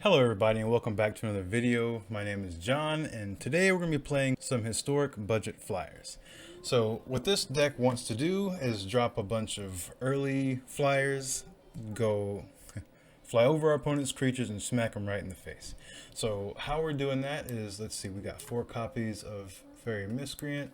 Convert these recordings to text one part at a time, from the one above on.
Hello everybody and welcome back to another video. My name is John and today we're going to be playing some historic budget flyers. So what this deck wants to do is drop a bunch of early flyers, go fly over our opponent's creatures and smack them right in the face. So how we're doing that is, let's see, we got 4 copies of Fairy Miscreant,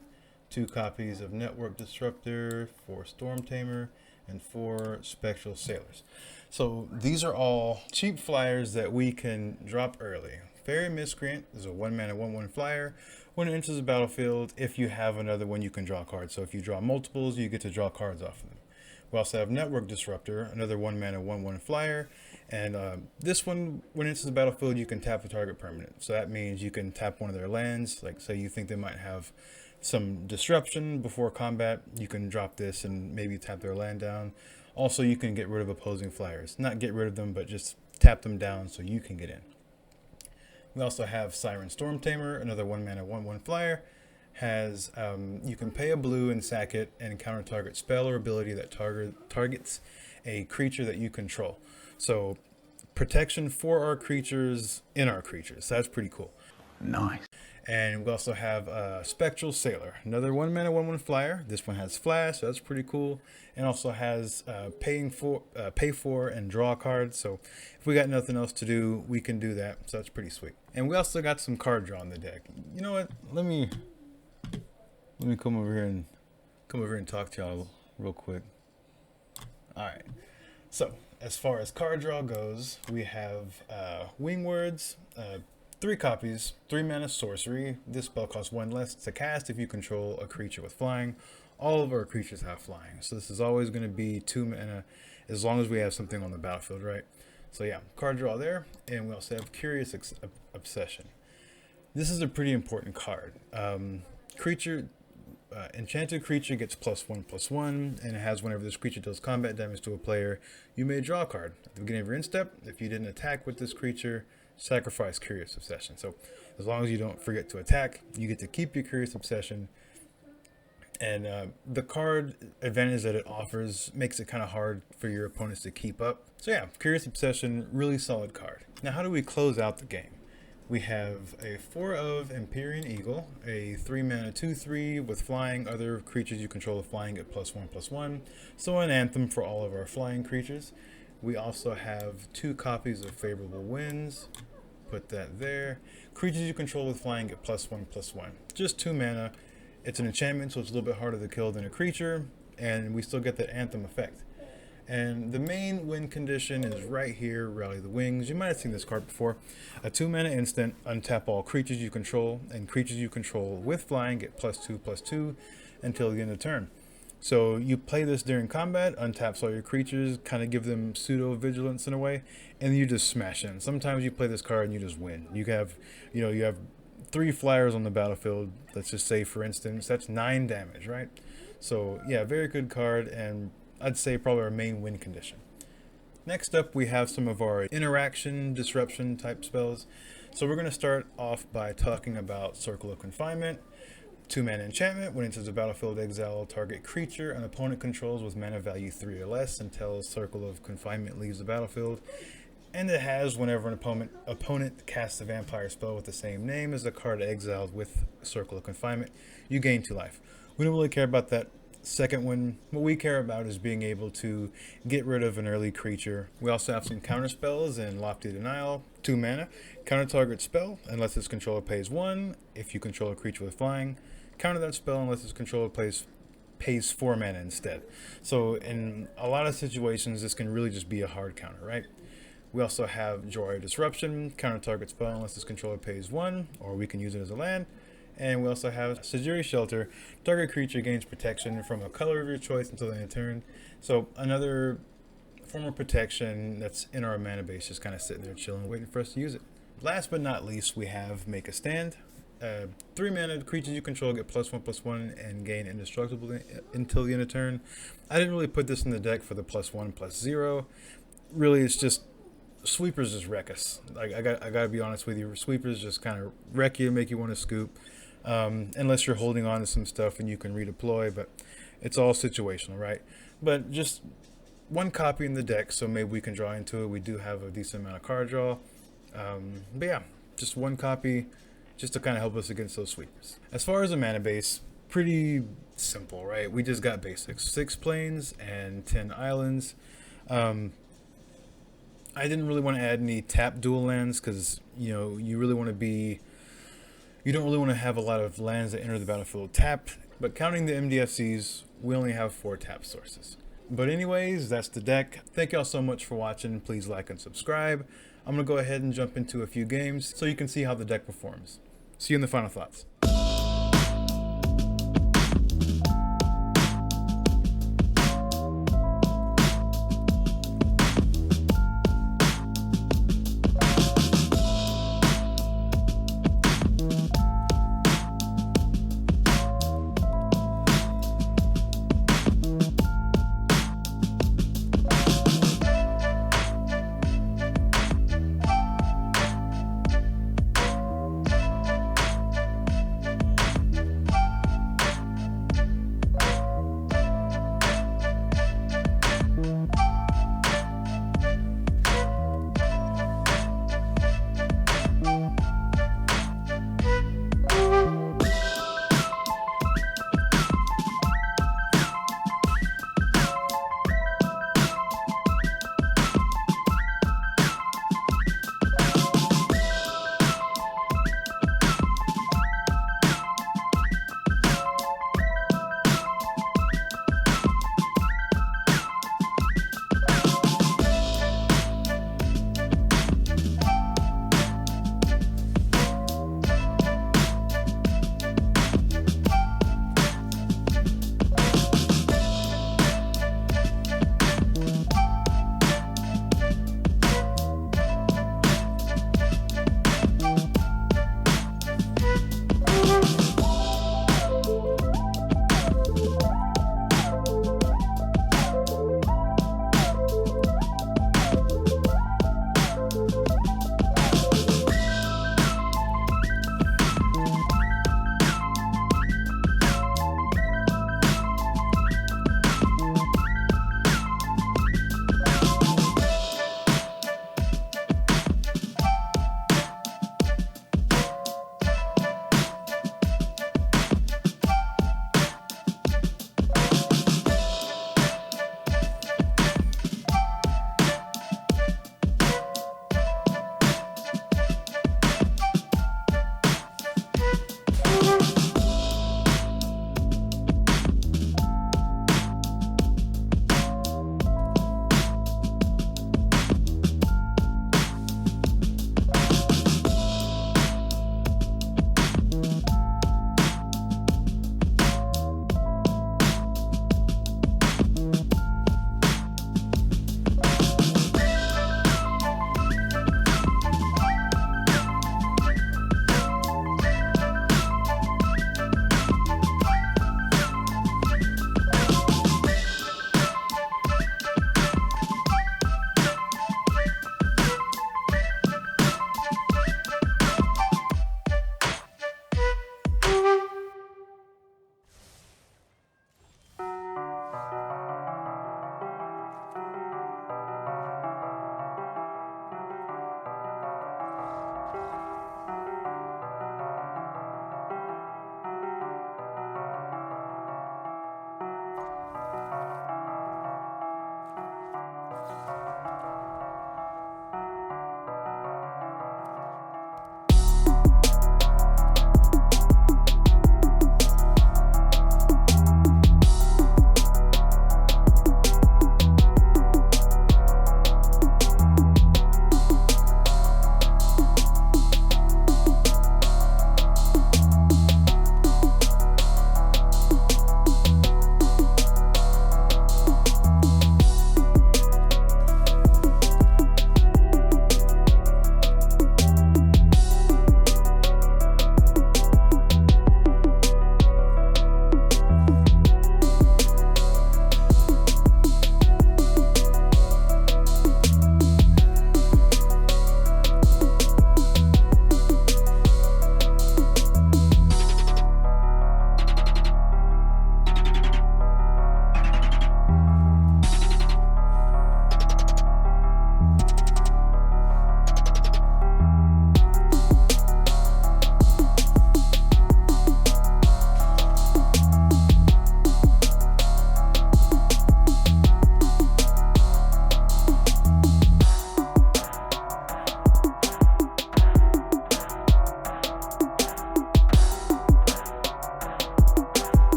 2 copies of Network Disruptor, 4 Storm Tamer, and 4 Spectral Sailors. So these are all cheap flyers that we can drop early. Fairy Miscreant is a 1-mana 1/1 flyer. When it enters the battlefield, if you have another one, you can draw cards. So if you draw multiples, you get to draw cards off of them. We also have Network Disruptor, another 1-mana 1/1 flyer. And this one, when it enters the battlefield, you can tap the target permanent. So that means you can tap one of their lands. Like say you think they might have some disruption before combat, you can drop this and maybe tap their land down. Also, you can get rid of opposing flyers. Not get rid of them, but just tap them down so you can get in. We also have Siren Storm Tamer, another 1-mana 1/1 flyer. Has you can pay a blue and sack it and counter target spell or ability that targets a creature that you control. So protection for our creatures in our creatures. So that's pretty cool. Nice. And we also have Spectral Sailor, another 1-mana 1/1 flyer. This one has flash, so that's pretty cool. And also has pay for and draw cards. So if we got nothing else to do, we can do that. So that's pretty sweet. And we also got some card draw on the deck. You know what? Let me come over here and talk to y'all real quick. All right. So as far as card draw goes, we have Wingwords. 3 copies, 3-mana sorcery. This spell costs 1 less to cast if you control a creature with flying. All of our creatures have flying, so this is always going to be 2 mana as long as we have something on the battlefield, right? So yeah, card draw there. And we also have Curious Obsession. This is a pretty important card. Enchanted creature gets +1/+1, and it has whenever this creature deals combat damage to a player, you may draw a card. At the beginning of your end step, if you didn't attack with this creature, sacrifice Curious Obsession. So as long as you don't forget to attack, you get to keep your Curious Obsession. And the card advantage that it offers makes it kind of hard for your opponents to keep up. So yeah, Curious Obsession, really solid card. Now how do we close out the game? We have a 4 of Empyrean Eagle, a 3-mana 2/3 with flying. Other creatures you control with flying get +1/+1. So an Anthem for all of our flying creatures. We also have 2 copies of Favorable Winds. Put that there. Creatures you control with flying get +1/+1. Just 2 mana. It's an enchantment, so it's a little bit harder to kill than a creature. And we still get that Anthem effect. And the main win condition is right here, Rally the Wings. You might have seen this card before. A 2-mana instant, untap all creatures you control, and creatures you control with flying get +2/+2 until the end of turn. So you play this during combat, untaps all your creatures, kind of give them pseudo vigilance in a way, and you just smash in. Sometimes you play this card and you just win. You have 3 flyers on the battlefield. Let's just say, for instance, that's 9 damage, right? So yeah, very good card, and I'd say probably our main win condition. Next up, we have some of our interaction, disruption type spells. So we're going to start off by talking about Circle of Confinement. 2-mana enchantment. When it enters the battlefield, exile target creature an opponent controls with mana value 3 or less until Circle of Confinement leaves the battlefield. And it has, whenever an opponent casts a vampire spell with the same name as the card exiled with Circle of Confinement, you gain 2 life. We don't really care about that second one. What we care about is being able to get rid of an early creature. We also have some counter spells in Lofty Denial. 2 mana. Counter target spell unless its controller pays 1. If you control a creature with flying, counter that spell unless its controller pays 4 mana instead. So in a lot of situations, this can really just be a hard counter, right? We also have Joy Disruption. Counter target spell unless its controller pays 1, or we can use it as a land. And we also have Sajiri Shelter. Target creature gains protection from a color of your choice until the end of turn. So another form of protection that's in our mana base, just kind of sitting there chilling, waiting for us to use it. Last but not least, we have Make a Stand. 3 mana, creatures you control get +1/+1 and gain indestructible until the end of turn. I didn't really put this in the deck for the +1/+0. Really, it's just sweepers just wreck us. Like I gotta be honest with you, sweepers just kind of wreck you, make you want to scoop. Unless you're holding on to some stuff and you can redeploy, but it's all situational, right? But just 1 copy in the deck, so maybe we can draw into it. We do have a decent amount of card draw. But yeah, just one copy, just to kind of help us against those sweepers. As far as the mana base, pretty simple, right? We just got basics: 6 plains and 10 islands. I didn't really want to add any tap dual lands because you really want to be. You don't really want to have a lot of lands that enter the battlefield tapped. But counting the MDFCs, we only have 4 tap sources. But anyways, that's the deck. Thank y'all so much for watching. Please like and subscribe. I'm going to go ahead and jump into a few games so you can see how the deck performs. See you in the final thoughts.